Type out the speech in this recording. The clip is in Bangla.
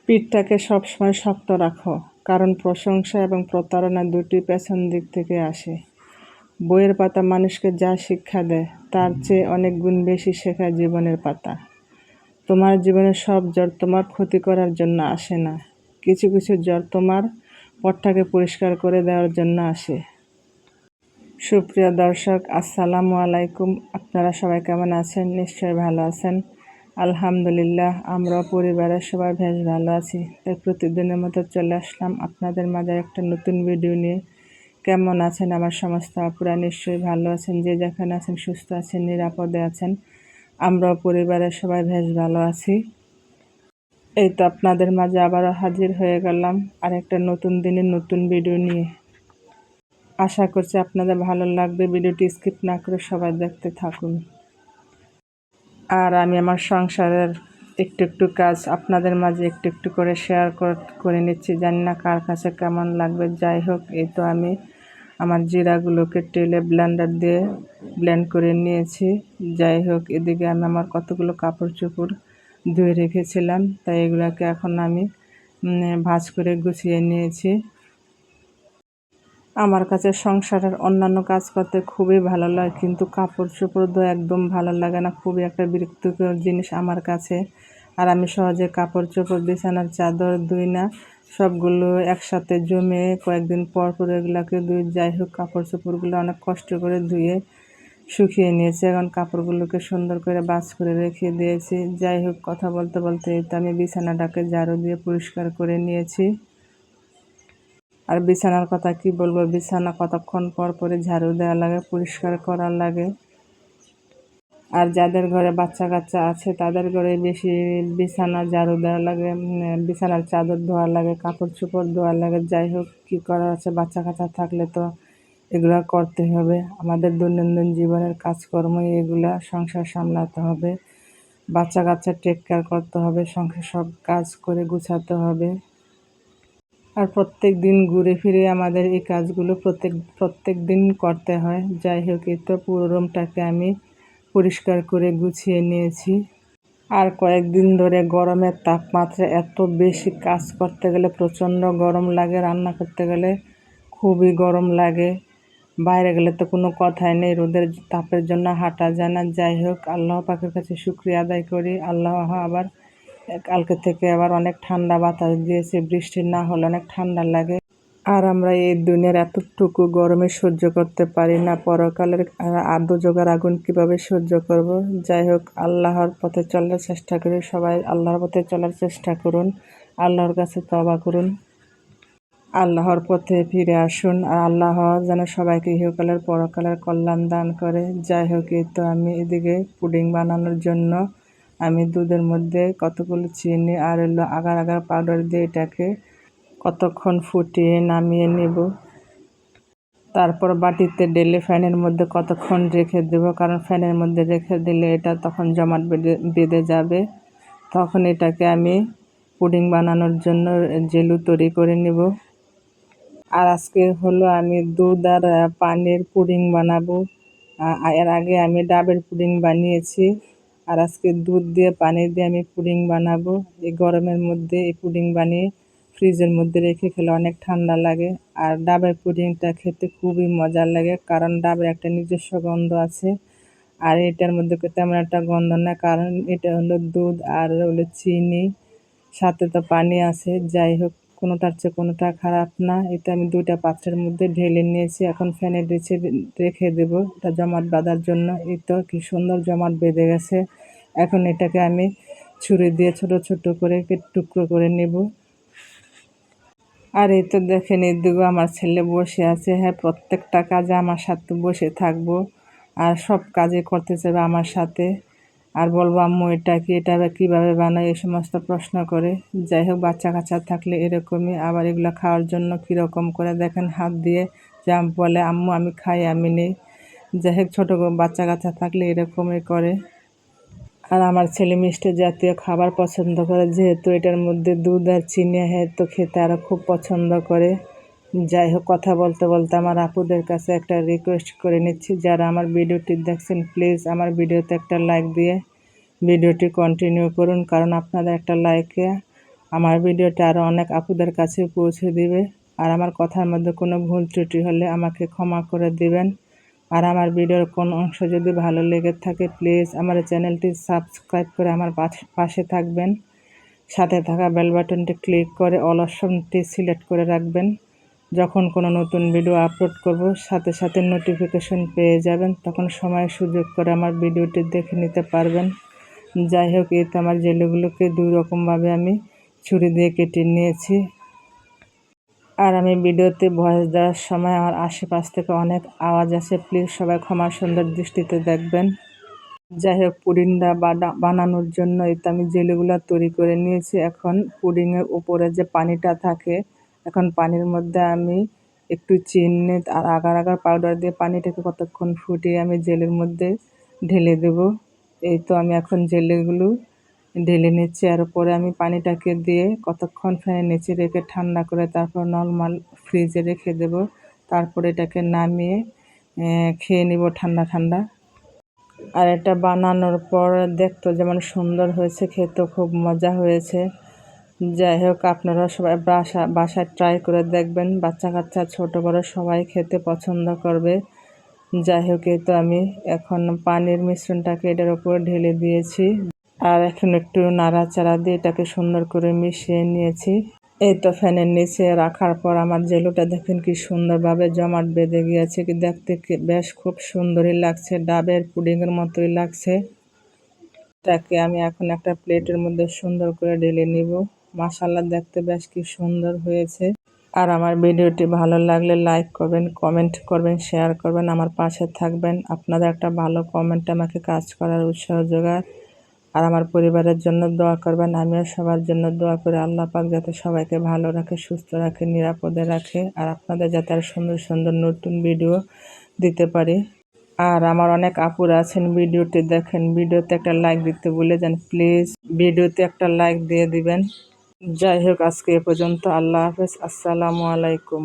পিঠটাকে সবসময় শক্ত রাখো, কারণ প্রশংসা এবং প্রতারণা দুটি পেছন দিক থেকে আসে। বইয়ের পাতা মানুষকে যা শিক্ষা দেয় তার চেয়ে অনেক গুণ বেশি শেখায় জীবনের পাতা। তোমার জীবনের সব জ্বর তোমার ক্ষতি করার জন্য আসে না, কিছু কিছু জ্বর তোমার পথটাকে পরিষ্কার করে দেওয়ার জন্য আসে। সুপ্রিয় দর্শক, আসসালামু আলাইকুম। আপনারা সবাই কেমন আছেন? নিশ্চয়ই ভালো আছেন। আলহামদুলিল্লাহ, আমরা পরিবারের সবাই বেশ ভালো আছি। তাই প্রতিদিনের মতো চলে আসলাম আপনাদের মাঝে একটা নতুন ভিডিও নিয়ে। কেমন আছেন আমার সমস্ত আপুরা? নিশ্চয়ই ভালো আছেন। যে যেখানে আছেন সুস্থ আছেন, নিরাপদে আছেন। আমরাও পরিবারের সবাই বেশ ভালো আছি। এই তো আপনাদের মাঝে আবারও হাজির হয়ে গেলাম আর একটা নতুন দিনের নতুন ভিডিও নিয়ে। আশা করছি আপনাদের ভালো লাগবে। ভিডিওটি স্কিপ না করে সবাই দেখতে থাকুন। আর আমি আমার সংসারের একটু একটু কাজ আপনাদের মাঝে একটু একটু করে শেয়ার করে নিচ্ছি। জানি না কার কাছে কেমন লাগবে। যাই হোক, এই তো আমি আমার জিরাগুলোকে টেলে ব্লেন্ডার দিয়ে ব্লেন্ড করে নিয়েছি। যাই হোক, এদিকে আমি আমার কতগুলো কাপড় চোপড় ধুয়ে রেখেছিলাম, তাই এগুলোকে এখন আমি ভাঁজ করে গুছিয়ে নিয়েছি। আমার কাছে সংসারের অন্যান্য কাজ করতে খুবই ভালো লাগে, কিন্তু কাপড় চোপড় ধোয়া একদম ভালো লাগে না। খুবই একটা বিরক্তিকর জিনিস আমার কাছে। আর আমি সহজে কাপড় চোপড়, বিছানার চাদর ধুই না, সবগুলো একসাথে জমে কয়েকদিন পর পর এগুলোকে ধুই। যাই হোক, কাপড় চোপড়গুলো অনেক কষ্ট করে ধুয়ে শুকিয়ে নিয়েছি। এখন কাপড়গুলোকে সুন্দর করে ভাঁজ করে রেখে দিয়েছি। যাই হোক, কথা বলতে বলতে এই তো আমি বিছানাটাকে ঝাড়ু দিয়ে পরিষ্কার করে নিয়েছি। আর বিছানার কথা কি বলবো, বিছানা কতক্ষণ পর পরে ঝাড়ু দেওয়া লাগে, পরিষ্কার করা লাগে। আর যাদের ঘরে বাচ্চা কাচ্চা আছে তাদের ঘরে বেশি বিছানা ঝাড়ু দেওয়া লাগে, বিছানার চাদর ধোয়া লাগে, কাপড় চোপড় ধোয়া লাগে। যাই হোক, কী করার আছে, বাচ্চা কাচ্চা থাকলে তো এগুলো করতে হবে। আমাদের দৈনন্দিন জীবনের কাজকর্মই এগুলা, সংসার সামলাতে হবে, বাচ্চা কাচ্চা টেক কেয়ার করতে হবে, সংসার সব কাজ করে গুছাতে হবে। আর প্রত্যেক দিন ঘুরে ফিরে আমাদের এই কাজগুলো প্রত্যেক দিন করতে হয়। যাই হোক, এই তো পুরো রুমটাকে আমি পরিষ্কার করে গুছিয়ে নিয়েছি। আর কয়েকদিন ধরে গরমের তাপমাত্রা এত বেশি, কাজ করতে গেলে প্রচণ্ড গরম লাগে, রান্না করতে গেলে খুবই গরম লাগে, বাইরে গেলে তো কোনো কথাই নেই, রোদের তাপের জন্য হাঁটা যায় না। যাই হোক, আল্লাহ পাকের কাছে শুকরিয়া আদায় করি। আল্লাহ আবার কালকে থেকে আবার অনেক ঠান্ডা বাতাস দিয়েছে, বৃষ্টি না হলে অনেক ঠান্ডা লাগে। আর আমরা এই দুনিয়ার এতটুকু গরমে সহ্য করতে পারি না, পরকালের দোজখের আগুন কিভাবে সহ্য করব। যাই হোক, আল্লাহর পথে চলার চেষ্টা করি। সবাই আল্লাহর পথে চলার চেষ্টা করুন, আল্লাহর কাছে তওবা করুন, আল্লাহর পথে ফিরে আসুন। আর আল্লাহ যেন সবাইকে ইহকালের পরকালের কল্যাণ দান করে। যাই হোক, এই তো আমি এদিকে পুডিং বানানোর জন্য আমি দুধের মধ্যে কতগুলো চিনি আর হলো আগার আগার পাউডার দিয়ে এটাকে কতক্ষণ ফুটিয়ে নামিয়ে নেব। তারপর বাটিতে ঢেলে ফ্যানের মধ্যে কতক্ষণ রেখে দেব, কারণ ফ্যানের মধ্যে রেখে দিলে এটা তখন জমাট বেঁধে যাবে। তখন এটাকে আমি পুডিং বানানোর জন্য জেলু তৈরি করে নেব। আর আজকে হলো আমি দুধ আর পানির পুডিং বানাবো। এর আগে আমি ডাবের পুডিং বানিয়েছি, আর আজকে দুধ দিয়ে পানি দিয়ে আমি পুডিং বানাবো। এই গরমের মধ্যে এই পুডিং বানিয়ে ফ্রিজের মধ্যে রেখে খেলে অনেক ঠান্ডা লাগে। আর ডাবের পুডিংটা খেতে খুবই মজার লাগে, কারণ ডাবের একটা নিজস্ব গন্ধ আছে। আর এটার মধ্যে তেমন একটা গন্ধ না, কারণ এটা হলো দুধ আর হলো চিনি, সাথে তো পানি আছে। যাই হোক, কোনোটার চেয়ে কোনোটা খারাপ না। এটা আমি দুইটা পাত্রের মধ্যে ঢেলে নিয়েছি। এখন ফ্যানে রেখে দেব এটা জমাট বাঁধার জন্য। এই তো কি সুন্দর জমাট বেঁধে গেছে। এখন এটাকে আমি ছুরি দিয়ে ছোট ছোট করে টুকরো করে নেব। আর এই তো দেখেন, এদিকেও আমার ছেলে বসে আছে। হ্যাঁ, প্রত্যেকটা কাজে আমার সাথে বসে থাকবো আর সব কাজে করতে চাইবে আমার সাথে। আর বলবো, আম্মু এটা কি, এটা কীভাবে বানাই, এই সমস্ত প্রশ্ন করে। যাই হোক, বাচ্চা কাচ্চা থাকলে এরকমই। আবার এগুলো খাওয়ার জন্য কীরকম করে দেখেন হাত দিয়ে যা বলে, আম্মু আমি খাই, আমি নেই। যাই হোক, ছোটো বাচ্চা কাচ্চা থাকলে এরকমই করে। আর আমার ছেলে মিষ্টি জাতীয় খাবার পছন্দ করে, যেহেতু এটার মধ্যে দুধ আর চিনি, তো খেতে আরও খুব পছন্দ করে। যাই হোক, কথা বলতে বলতে আমার আপুদের কাছে একটা রিকোয়েস্ট করে নিচ্ছি, যারা আমার ভিডিওটি দেখছেন প্লিজ আমার ভিডিওতে একটা লাইক দিয়ে ভিডিওটি কন্টিনিউ করুন, কারণ আপনাদের একটা লাইকে আমার ভিডিওটা আরও অনেক আপুদের কাছে পৌঁছে দিবে। আর আমার কথার মধ্যে কোনো ভুল ত্রুটি হলে আমাকে ক্ষমা করে দিবেন। আর আমার ভিডিওর কোনো অংশ যদি ভালো লেগে থাকে প্লিজ আমার চ্যানেলটি সাবস্ক্রাইব করে আমার পাশে থাকবেন। সাথে থাকা বেল বাটনটি ক্লিক করে অল অপশনটি সিলেক্ট করে রাখবেন। যখন কোনো নতুন ভিডিও আপলোড করব সাথে সাথে নোটিফিকেশন পেয়ে যাবেন, তখন সময় সুযোগ করে আমার ভিডিওটি দেখে নিতে পারবেন। যাই হোক, এই তো আমার জেলেগুলোকে 2 রকমভাবে আমি ছুরি দিয়ে কেটে নিয়েছি। আর আমি ভিডিওতে ভয়েস দেওয়ার সময় আমার আশেপাশ থেকে অনেক আওয়াজ আসে, প্লিজ সবাই ক্ষমা সুন্দর দৃষ্টিতে দেখবেন। যাই হোক, পুডিংটা বানানোর জন্য এই তো আমি জেলিগুলো তৈরি করে নিয়েছি। এখন পুডিংয়ের উপরে যে পানিটা থাকে, এখন পানির মধ্যে আমি একটু চিনি আর আগার আগার পাউডার দিয়ে পানিটাকে কতক্ষণ ফুটিয়ে আমি জেলের মধ্যে ঢেলে দেব। এই তো আমি এখন জেলিগুলো ঢেলে নিচ্ছি। আর পরে আমি পানিটাকে দিয়ে কতক্ষণ ফ্যানের নিচে রেখে ঠান্ডা করে তারপর নরমাল ফ্রিজে রেখে দেব। তারপরে এটাকে নামিয়ে খেয়ে নিব ঠান্ডা ঠান্ডা। আর এটা বানানোর পর দেখতে যেমন সুন্দর হয়েছে, খেতেও খুব মজা হয়েছে। যাই হোক, আপনারা সবাই বাসায় ট্রাই করে দেখবেন। বাচ্চা কাচ্চা ছোট বড় সবাই খেতে পছন্দ করবে। যাই হোক, এই তো আমি এখন পানির মিশ্রণটাকে এটার উপর ঢেলে দিয়েছি। আর এখন একটু নাড়াচাড়া দিয়ে এটাকে সুন্দর করে মিশিয়ে নিয়েছি। এই তো ফ্যানের নিচে রাখার পর আমার জেলোটা দেখেন কি সুন্দরভাবে জমাট বেঁধে গিয়েছে, কি দেখতে বেশ খুব সুন্দরই লাগছে, ডাবের পুডিংয়ের মতোই লাগছে। এটাকে আমি এখন একটা প্লেটের মধ্যে সুন্দর করে ঢেলে নিব। মাশাআল্লাহ, দেখতে বেশ কি সুন্দর হয়েছে। আর আমার ভিডিওটি ভালো লাগলে লাইক করবেন, কমেন্ট করবেন, শেয়ার করবেন, আমার পাশে থাকবেন। আপনাদের একটা ভালো কমেন্ট আমাকে কাজ করার উৎসাহ যোগায়। আর আমার পরিবারের জন্য দোয়া করবেন। আমিও সবার জন্য দোয়া করি আল্লাহ পাক যাতে সবাইকে ভালো রাখে, সুস্থ রাখে, নিরাপদে রাখে। আর আপনাদের যাতে আর সুন্দর সুন্দর নতুন ভিডিও দিতে পারি। আর আমার অনেক আপুরা আছেন ভিডিওটি দেখেন, ভিডিওতে একটা লাইক দিতে ভুলে যান, প্লিজ ভিডিওতে একটা লাইক দিয়ে দিবেন। যাই হোক, আজকে এ পর্যন্ত। আল্লাহ হাফেজ, আসসালামু আলাইকুম।